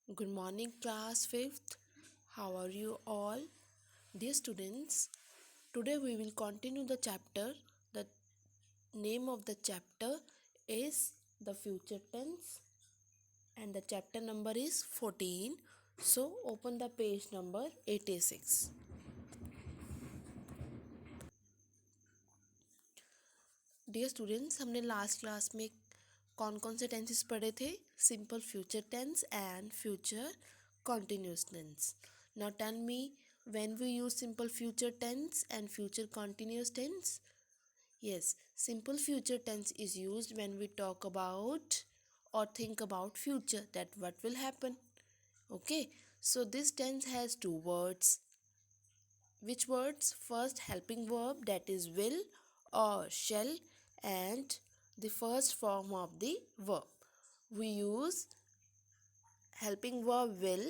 Good morning, class 5th. How are you all? Dear students, today we will continue the chapter. The name of the chapter is the future tense, and the chapter number is 14. So, open the page number 86. Dear students, हमने last class में कौन कौन से tenses पढ़े थे? Simple future tense and future continuous tense. Now tell me, when we use simple future tense and future continuous tense? Yes, simple future tense is used when we talk about or think about future, that what will happen. Okay, so this tense has two words. Which words? First, helping verb, that is will or shall, and the first form of the verb. We use helping verb will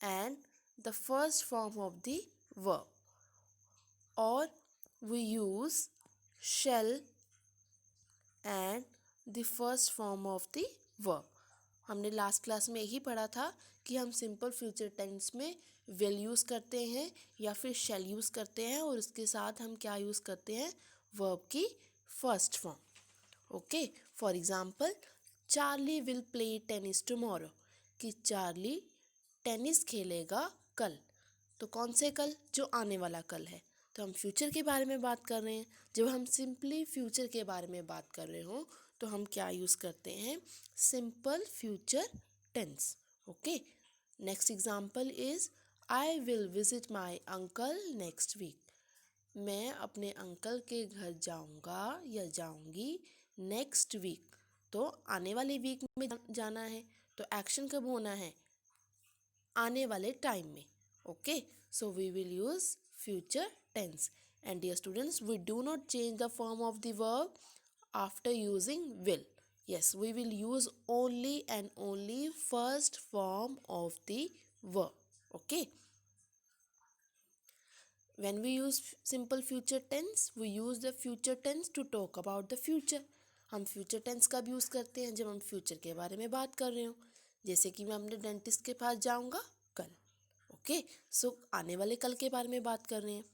and the first form of the verb, or we use shall and the first form of the verb. हमने last class में यही पढ़ा था कि हम simple future tense में will use करते हैं या फिर शैल यूज़ करते हैं, और उसके साथ हम क्या यूज़ करते हैं? वर्ब की first form. Okay, for example, Charlie will play tennis tomorrow, कि चार्ली टेनिस खेलेगा कल. तो कौन से कल? जो आने वाला कल है. तो हम फ्यूचर के बारे में बात कर रहे हैं. जब हम सिंपली फ्यूचर के बारे में बात कर रहे हो तो हम क्या यूज़ करते हैं? Simple future tense. Okay, next example is I will visit my uncle next week. मैं अपने अंकल के घर जाऊंगा या जाऊंगी नेक्स्ट वीक. तो आने वाले वीक में जाना है, तो एक्शन कब होना है? आने वाले टाइम में. Okay, so we will use future tense. And dear students, we do not change the form of the verb after using will. Yes, we will use only and only first form of the verb. Okay, when we use simple future tense, we use the future tense to talk about the future. हम future tense कब use करते हैं? जब हम future के बारे में बात कर रहे हो. जैसे कि मैं अपने डेंटिस्ट के पास जाऊंगा कल. ओके, सो आने वाले कल के बारे में बात कर रहे हैं.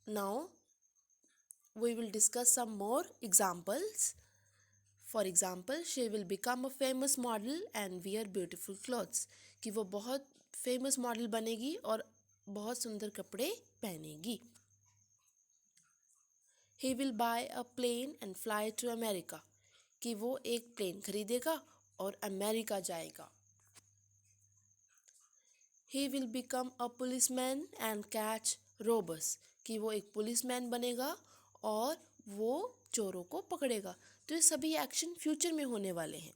Now we will discuss some more examples. For example, she will become a famous model and wear beautiful clothes. कि वो बहुत फेमस मॉडल बनेगी और बहुत सुंदर कपड़े पहनेगी. He will buy a plane and fly to America. कि वो एक प्लेन खरीदेगा और अमेरिका जाएगा. He will become a policeman and catch robbers. कि वो एक पुलिसमैन बनेगा और वो चोरों को पकड़ेगा. तो ये सभी एक्शन फ्यूचर में होने वाले हैं.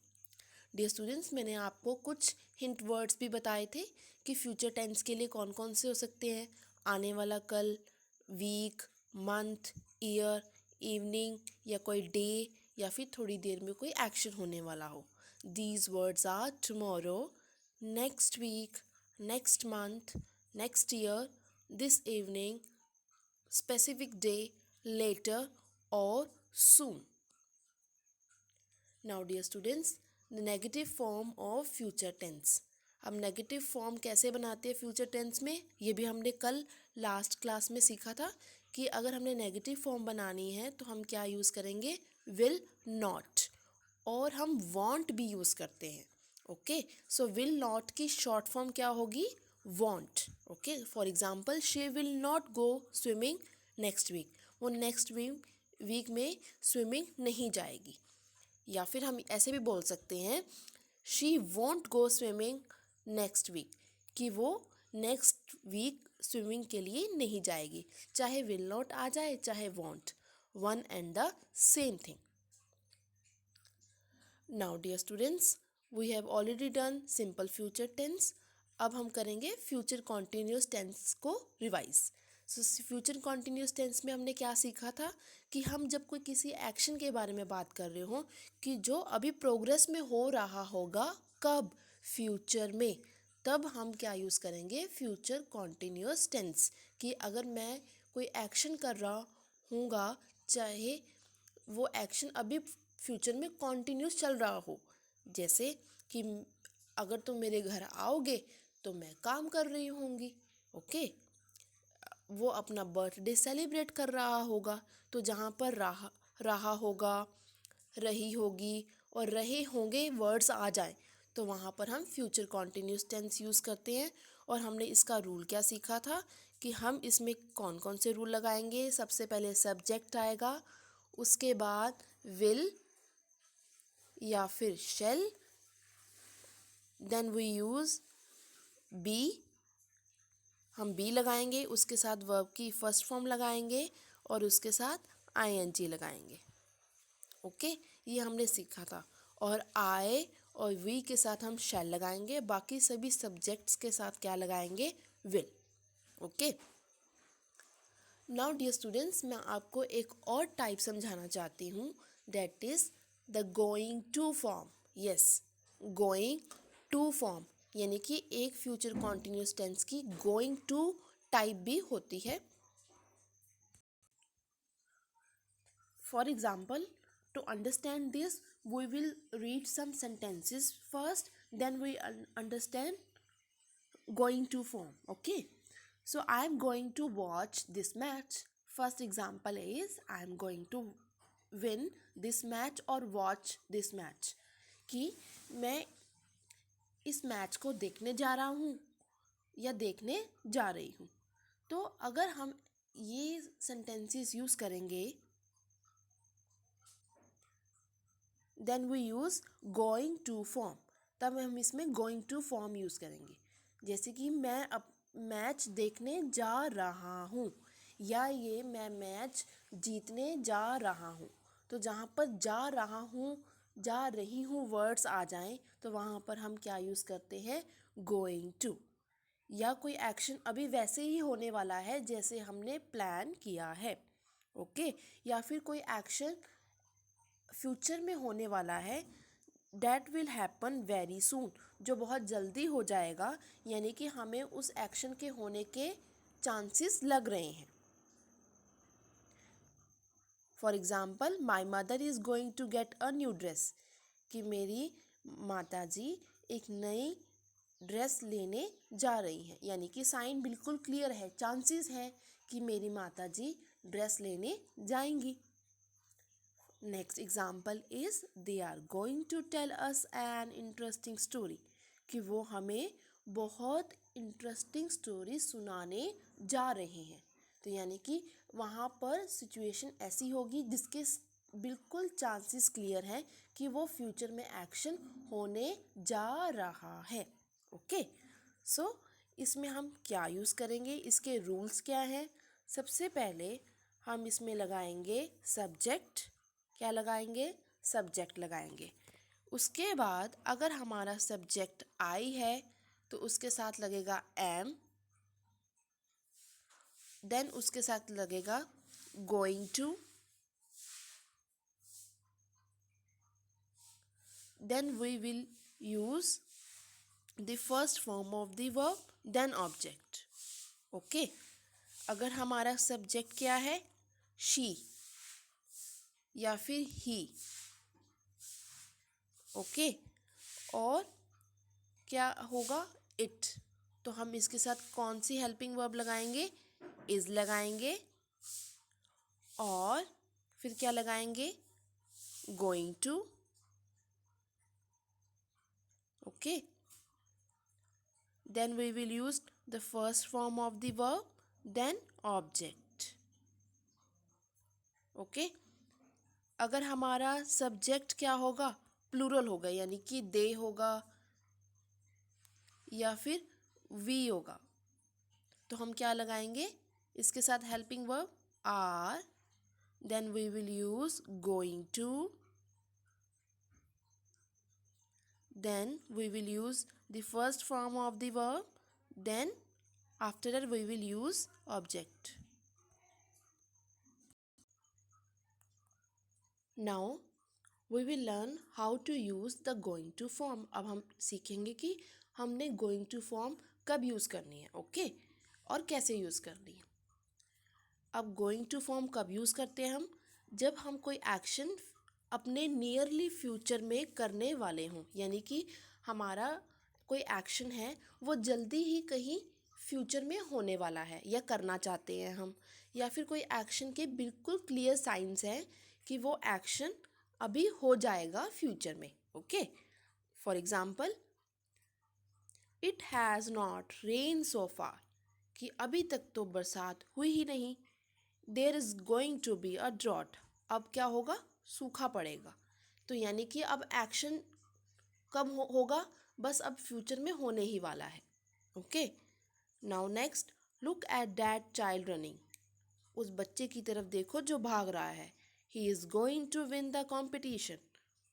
डियर स्टूडेंट्स, मैंने आपको कुछ हिंट वर्ड्स भी बताए थे कि फ्यूचर टेंस के लिए कौन कौन से हो सकते हैं. आने वाला कल, वीक, मंथ, ईयर, इवनिंग या कोई डे, या फिर थोड़ी देर में कोई एक्शन होने वाला हो. These words are tomorrow, next week, next month, next year, this evening, specific day, later or soon. Now dear students, the negative form of future tense. अब नेगेटिव फॉर्म कैसे बनाते हैं फ्यूचर टेंस में, ये भी हमने कल लास्ट क्लास में सीखा था कि अगर हमने नेगेटिव फॉर्म बनानी है तो हम क्या यूज़ करेंगे? विल नॉट, और हम वॉन्ट भी यूज़ करते हैं. ओके, सो विल नॉट की शॉर्ट फॉर्म क्या होगी? Won't. Okay, for example, she will not go swimming next week. वो नेक्स्ट वीक में स्विमिंग नहीं जाएगी. या फिर हम ऐसे भी बोल सकते हैं, she won't go swimming next week, कि वो नेक्स्ट वीक स्विमिंग के लिए नहीं जाएगी. चाहे विल नॉट आ जाए चाहे won't, one and the same thing. Now dear students, we have already done simple future tense. अब हम करेंगे फ्यूचर कॉन्टिन्यूस टेंस को revise. So future continuous tense में हमने क्या सीखा था कि हम जब कोई किसी एक्शन के बारे में बात कर रहे हो कि जो अभी प्रोग्रेस में हो रहा होगा, कब? फ्यूचर में. तब हम क्या यूज़ करेंगे? Future continuous tense. कि अगर मैं कोई एक्शन कर रहा हूँगा, चाहे वो एक्शन अभी फ्यूचर में कॉन्टिन्यूस चल रहा हो. जैसे कि अगर तुम मेरे घर आओगे तो मैं काम कर रही होंगी। ओके, वो अपना बर्थडे सेलिब्रेट कर रहा होगा, तो जहाँ पर रहा रहा होगा, रही होगी और रहे होंगे वर्ड्स आ जाए तो वहाँ पर हम फ्यूचर कॉन्टिन्यूस टेंस यूज़ करते हैं। और हमने इसका रूल क्या सीखा था कि हम इसमें कौन कौन से रूल लगाएंगे। सबसे पहले सब्जेक्ट आएगा, उसके बाद विल या फिर shall, then we use be, हम बी लगाएंगे, उसके साथ वर्ब की फर्स्ट फॉर्म लगाएंगे और उसके साथ आईएनजी लगाएंगे। ओके, ये हमने सीखा था। और आई और वी के साथ हम शैल लगाएंगे, बाकी सभी सब्जेक्ट्स के साथ क्या लगाएंगे, will. Okay, now dear students, मैं आपको एक और टाइप समझाना चाहती हूँ, that is the going to form. Yes, going to form, यानी कि एक फ्यूचर कॉन्टिन्यूस टेंस की गोइंग टू टाइप भी होती है। For example, to understand this, we will read some sentences first, then we understand going to form. Okay, so I am going to watch this match. First example is I am going to win this match or watch this match, कि मैं इस match को देखने जा रहा हूँ या देखने जा रही हूँ। तो अगर हम ये सेंटेंसेस यूज़ करेंगे, then we use going to form, तब हम इसमें गोइंग टू फॉर्म यूज़ करेंगे। जैसे कि मैं अब मैच देखने जा रहा हूँ, या ये मैं मैच जीतने जा रहा हूँ। तो जहाँ पर जा रहा हूँ, जा रही हूँ वर्ड्स आ जाएं तो वहाँ पर हम क्या यूज़ करते हैं, गोइंग टू। या कोई एक्शन अभी वैसे ही होने वाला है जैसे हमने प्लान किया है। ओके, या फिर कोई एक्शन फ्यूचर में होने वाला है, that will happen very soon, जो बहुत जल्दी हो जाएगा, यानी कि हमें उस एक्शन के होने के चांसेस लग रहे हैं। For example, my mother is going to get a new dress, कि मेरी माता जी एक नई ड्रेस लेने जा रही हैं, यानी कि साइन बिल्कुल क्लियर है, चांसेस है कि मेरी माता जी ड्रेस लेने जाएंगी। Next example is they are going to tell us an interesting story, कि वो हमें बहुत इंटरेस्टिंग स्टोरी सुनाने जा रहे हैं। तो यानी कि वहाँ पर सिचुएशन ऐसी होगी जिसके बिल्कुल चांसेस क्लियर हैं कि वो फ्यूचर में एक्शन होने जा रहा है। ओके, सो इसमें हम क्या यूज़ करेंगे, इसके रूल्स क्या हैं। सबसे पहले हम इसमें लगाएंगे सब्जेक्ट, क्या लगाएंगे, सब्जेक्ट लगाएंगे। उसके बाद अगर हमारा सब्जेक्ट आई है तो उसके साथ लगेगा एम, देन उसके साथ लगेगा going to, then we will use the first form of the verb, then object. Okay, अगर हमारा सब्जेक्ट क्या है, शी या फिर ही। ओके, और क्या होगा, इट, तो हम इसके साथ कौन सी हेल्पिंग वर्ब लगाएंगे, इज लगाएंगे, और फिर क्या लगाएंगे, going to. Okay, then we will use the first form of the verb, then object. Okay, अगर हमारा सब्जेक्ट क्या होगा, प्लूरल होगा, यानी कि दे होगा या फिर वी होगा, तो हम क्या लगाएंगे, इसके साथ helping verb are, then we will use going to, then we will use the first form of the verb, then after that we will use object. Now we will learn how to use the going to form. अब हम सीखेंगे कि हमने going to form कब use करनी है, okay, और कैसे यूज़ करनी है। अब going to form कब यूज़ करते हैं हम, जब हम कोई एक्शन अपने नियरली फ्यूचर में करने वाले हों, यानी कि हमारा कोई एक्शन है वो जल्दी ही कहीं फ्यूचर में होने वाला है या करना चाहते हैं हम, या फिर कोई एक्शन के बिल्कुल क्लियर साइंस हैं कि वो एक्शन अभी हो जाएगा फ्यूचर में। Okay, for example, it has not rain so far, कि अभी तक तो बरसात हुई ही नहीं। There is going to be a drought, अब क्या होगा, सूखा पड़ेगा। तो यानी कि अब एक्शन कब होगा, बस अब फ्यूचर में होने ही वाला है। Okay, now next, look at that child running, उस बच्चे की तरफ देखो जो भाग रहा है। He is going to win the competition,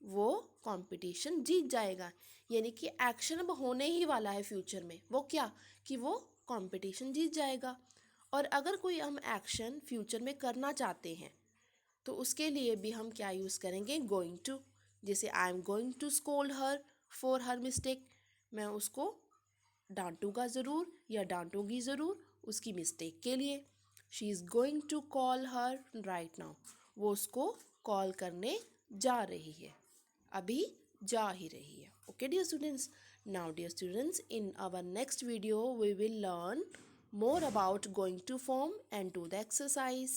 वो कंपटीशन जीत जाएगा। यानी कि एक्शन अब होने ही वाला है फ्यूचर में, वो क्या, कि वो कंपटीशन जीत जाएगा। और अगर कोई हम एक्शन फ्यूचर में करना चाहते हैं तो उसके लिए भी हम क्या यूज़ करेंगे, गोइंग टू। जैसे I am going to scold her for her mistake, मैं उसको डांटूंगा ज़रूर या डांटूंगी ज़रूर उसकी मिस्टेक के लिए। She is going to call her right now, वो उसको कॉल करने जा रही है, अभी जा ही रही है। Okay dear students, now dear students, in our next video we will learn more about going to form and do the exercise.